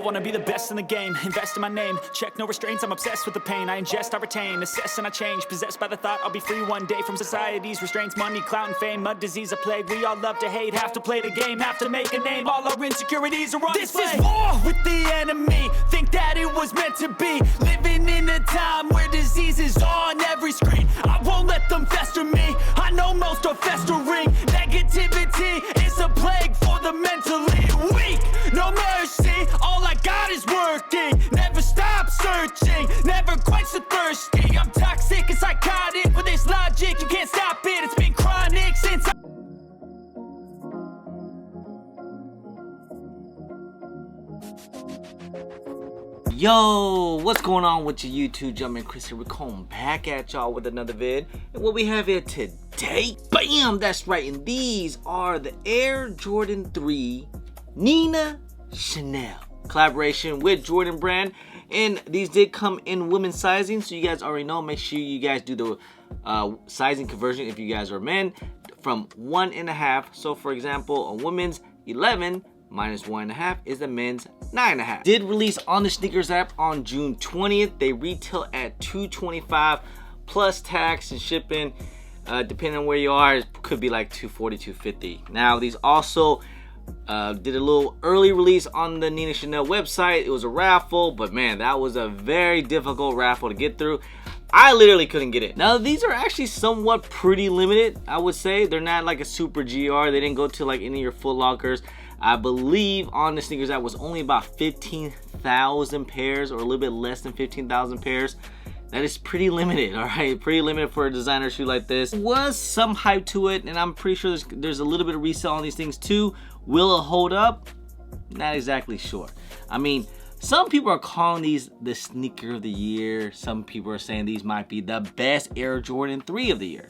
wanna be the best in the game, invest in my name, check no restraints, I'm obsessed with the pain. I ingest, I retain, assess and I change, possessed by the thought I'll be free one day from society's restraints. Money, clout and fame, mud, disease, a plague. We all love to hate, have to play the game, have to make a name. All our insecurities are on display. This is war with the enemy, think that it was meant to be. Living in a time where disease is on every screen. I won't let them fester me, I know most are festering. Negativity is a plague for the mentally weak. No mercy, all I got is working. Never stop searching, never quench the thirsty. I'm toxic and psychotic, with this logic you can't stop it. It's been chronic since Yo, what's going on with your YouTube? Jumpman Chris here. We're coming back at y'all with another vid. And what we have here today, bam, that's right. And these are the Air Jordan 3 Nina Chanel collaboration with Jordan brand. And these did come in women's sizing, so you guys already know. Make sure you guys do the sizing conversion if you guys are men from 1.5. So for example, a women's 11 minus 1.5 is the men's 9.5. Did release on the sneakers app on June 20th. They retail at $225 plus tax and shipping. Depending on where you are, it could be like $240, $250. Now these also did a little early release on the Nina Chanel website. It was a raffle, but man, that was a very difficult raffle to get through. I literally couldn't get it. Now these are actually somewhat pretty limited, I would say. They're not like a super GR. They didn't go to like any of your Foot Lockers. I believe on the sneakers app was only about 15,000 pairs, or a little bit less than 15,000 pairs. That is pretty limited, all right? Pretty limited for a designer shoe like this. Was some hype to it, and I'm pretty sure there's a little bit of resale on these things too. Will it hold up? Not exactly sure. I mean, some people are calling these the sneaker of the year. Some people are saying these might be the best Air Jordan 3 of the year.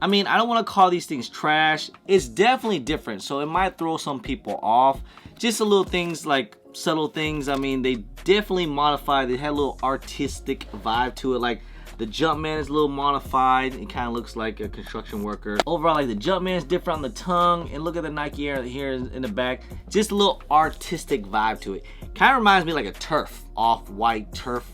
I mean, I don't want to call these things trash. It's definitely different, so it might throw some people off. Just a little things, like subtle things. I mean, they definitely modified. They had a little artistic vibe to it. Like the Jumpman is a little modified. It kind of looks like a construction worker. Overall, like the Jumpman is different on the tongue. And look at the Nike Air here in the back. Just a little artistic vibe to it. Kind of reminds me like a turf, off-white turf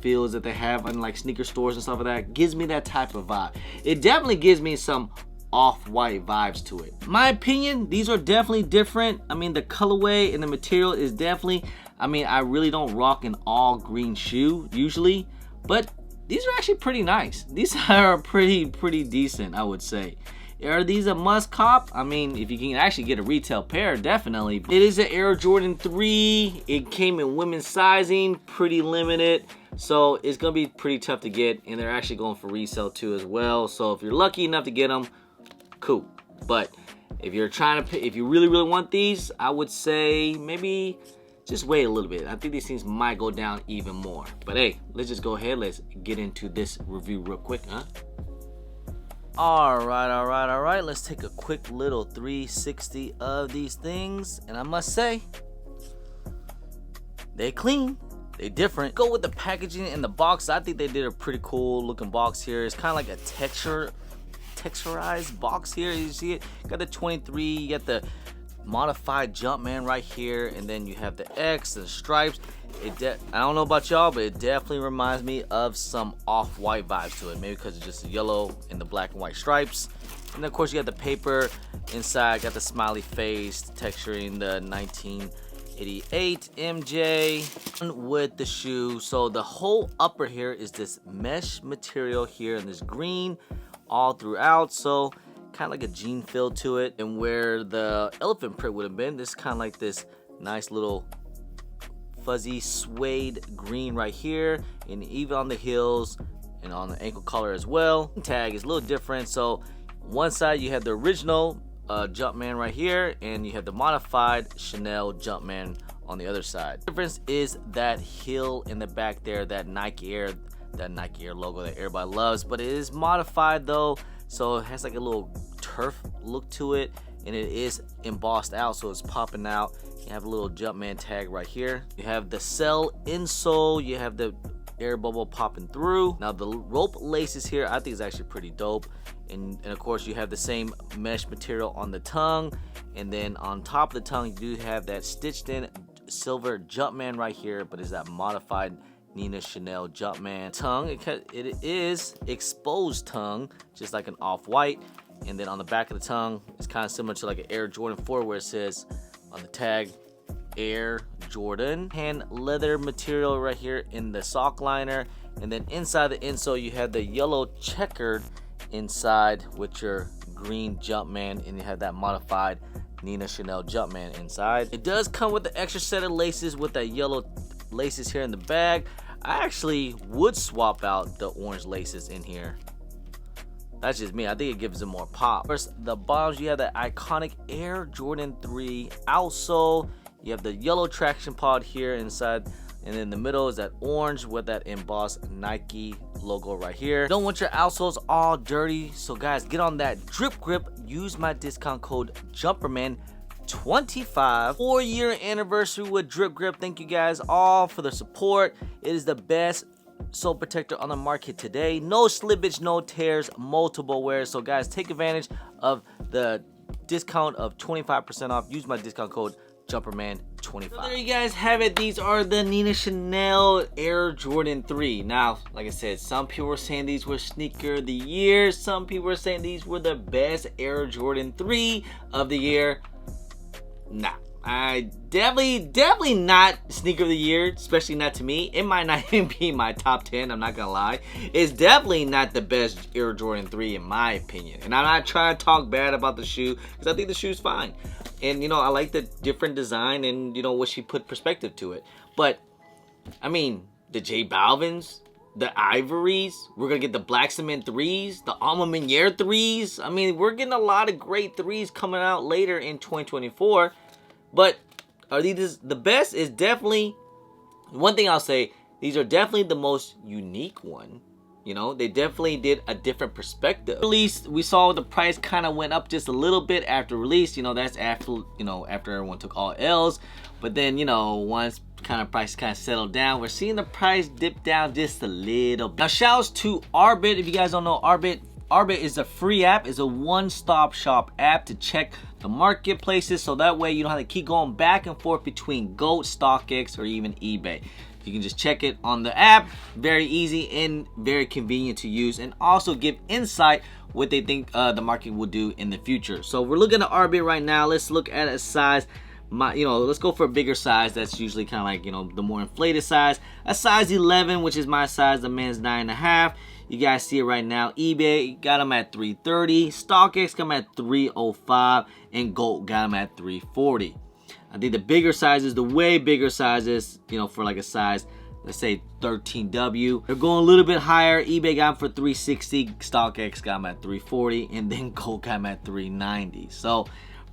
feels that they have in like sneaker stores and stuff like that. Gives me that type of vibe. It definitely gives me some off-white vibes to it. My opinion, these are definitely different. I mean, the colorway and the material is definitely, I mean, I really don't rock an all green shoe usually, but these are actually pretty nice. These are pretty decent, I would say. Are these a must cop? I mean, if you can actually get a retail pair, definitely. It is an Air Jordan 3. It came in women's sizing, pretty limited. So it's gonna be pretty tough to get, and they're actually going for resale too as well. So if you're lucky enough to get them, cool. But if you're trying to, if you really want these, I would say maybe just wait a little bit. I think these things might go down even more. But hey, let's just go ahead. Let's get into this review real quick, huh? All right. Let's take a quick little 360 of these things, and I must say, they clean. They different. Go with the packaging and the box. I think they did a pretty cool looking box here. It's kind of like a texturized box here. You see it? You got the 23. You got the modified Jumpman right here, and then you have the X, the stripes. I don't know about y'all, but it definitely reminds me of some off-white vibes to it. Maybe because it's just the yellow and the black and white stripes. And then of course you got the paper inside, got the smiley face, texturing the 1988 MJ with the shoe. So the whole upper here is this mesh material here, and this green all throughout. So kind of like a jean feel to it. And where the elephant print would have been, this kind of like this nice little fuzzy suede green right here, and even on the heels and on the ankle collar as well. Tag is a little different. So one side you have the original Jumpman right here, and you have the modified Chanel Jumpman on the other side. The difference is that heel in the back there, that Nike Air logo that everybody loves, but it is modified though, so it has like a little turf look to it, and it is embossed out, so it's popping out. You have a little Jumpman tag right here. You have the Cell insole. You have the air bubble popping through. Now the rope laces here, I think is actually pretty dope. And of course you have the same mesh material on the tongue, and then on top of the tongue you do have that stitched in silver Jumpman right here, but it's that modified Nina Chanel Jumpman tongue. It is exposed tongue, just like an off-white. And then on the back of the tongue, it's kind of similar to like an Air Jordan 4 where it says on the tag, Air Jordan. Hand leather material right here in the sock liner. And then inside the insole, you have the yellow checkered inside with your green Jumpman. And you have that modified Nina Chanel Jumpman inside. It does come with the extra set of laces with that yellow laces here in the bag. I actually would swap out the orange laces in here. That's just me. I think it gives it more pop. First, the bottoms, you have that iconic Air Jordan 3 outsole. You have the yellow traction pod here inside. And in the middle is that orange with that embossed Nike logo right here. Don't want your outsoles all dirty. So guys, get on that drip grip. Use my discount code JUMPERMAN25. 4-year anniversary with drip grip. Thank you guys all for the support. It is the best sole protector on the market today. No slippage, no tears, multiple wears. So guys, take advantage of the discount of 25% off. Use my discount code JUMPERMAN25. So there you guys have it. These are the Nina Chanel Air Jordan 3. Now, like I said, some people were saying these were sneaker of the year. Some people were saying these were the best Air Jordan 3 of the year. Nah. I definitely not sneaker of the year, especially not to me. It might not even be my top 10, I'm not gonna lie. It's definitely not the best Air Jordan 3 in my opinion. And I'm not trying to talk bad about the shoe, because I think the shoe's fine. And you know, I like the different design and you know what she put perspective to it. But I mean, the J Balvin's, the Ivories, we're gonna get the Black Cement 3s, the Alma Meniere 3s. I mean, we're getting a lot of great 3s coming out later in 2024. But are these the best? Is definitely one thing I'll say. These are definitely the most unique one. You know, they definitely did a different perspective. Release, we saw the price kind of went up just a little bit after release. You know, that's after after everyone took all L's. But then once price kind of settled down, we're seeing the price dip down just a little bit. Now, shouts to Arbit. If you guys don't know Arbit is a free app. It's a one-stop shop app to check the marketplaces, so that way you don't have to keep going back and forth between GOAT, StockX, or even eBay. You can just check it on the app. Very easy and very convenient to use, and also give insight what they think the market will do in the future. So we're looking at Arbit right now. Let's look at a size. Let's go for a bigger size. That's usually kind of like the more inflated size. A size 11, which is my size. The man's 9.5. You guys see it right now. eBay got them at $330. StockX got them at $305, and GOAT got them at $340. I think the bigger sizes, the way bigger sizes, for like a size, let's say 13W, they're going a little bit higher. eBay got them for $360. StockX got them at $340, and then GOAT got them at $390. So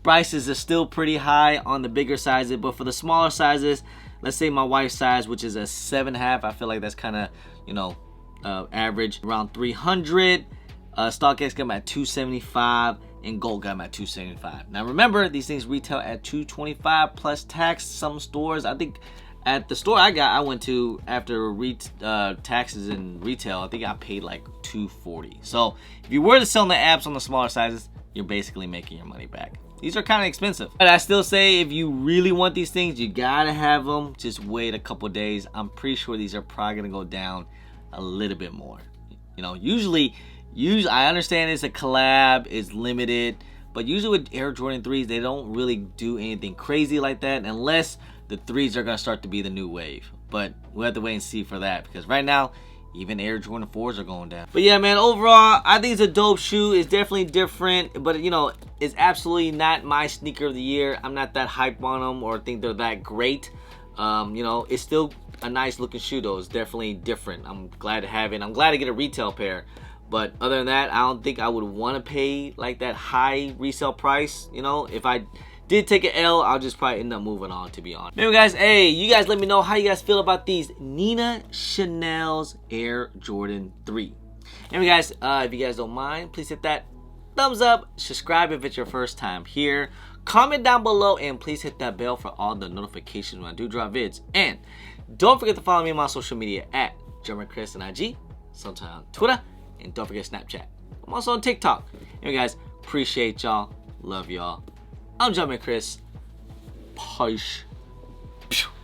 prices are still pretty high on the bigger sizes, but for the smaller sizes, let's say my wife's size, which is a 7.5, I feel like that's kind of average around $300. StockX got them at $275, and GOAT got them at $275. Now remember, these things retail at $225 plus tax. Some stores, I think at the store I went to after taxes and retail, I think I paid like $240. So if you were to sell the apps on the smaller sizes, you're basically making your money back. These are kind of expensive, but I still say if you really want these things, you gotta have them. Just wait a couple days. I'm pretty sure these are probably gonna go down a little bit more. Usually I understand it's a collab, it's limited, but usually with Air Jordan 3s, they don't really do anything crazy like that unless the 3s are gonna start to be the new wave. But we'll have to wait and see for that, because right now even Air Jordan 4s are going down. But yeah, man, overall I think it's a dope shoe. It's definitely different, but it's absolutely not my sneaker of the year. I'm not that hype on them or think they're that great. It's still a nice looking shoe though. It's definitely different. I'm glad to have it. I'm glad to get a retail pair. But other than that, I don't think I would want to pay like that high resale price. If I did take an L, I'll just probably end up moving on, to be honest. Anyway guys, hey, you guys let me know how you guys feel about these Nina Chanel's Air Jordan 3. Anyway guys, if you guys don't mind, please hit that thumbs up, subscribe if it's your first time here, comment down below, and please hit that bell for all the notifications when I do drop vids. And don't forget to follow me on my social media at JumpmanChris on IG, sometime on Twitter, and don't forget Snapchat. I'm also on TikTok. Anyway guys, appreciate y'all, love y'all. I'm JumpmanChris. Peace.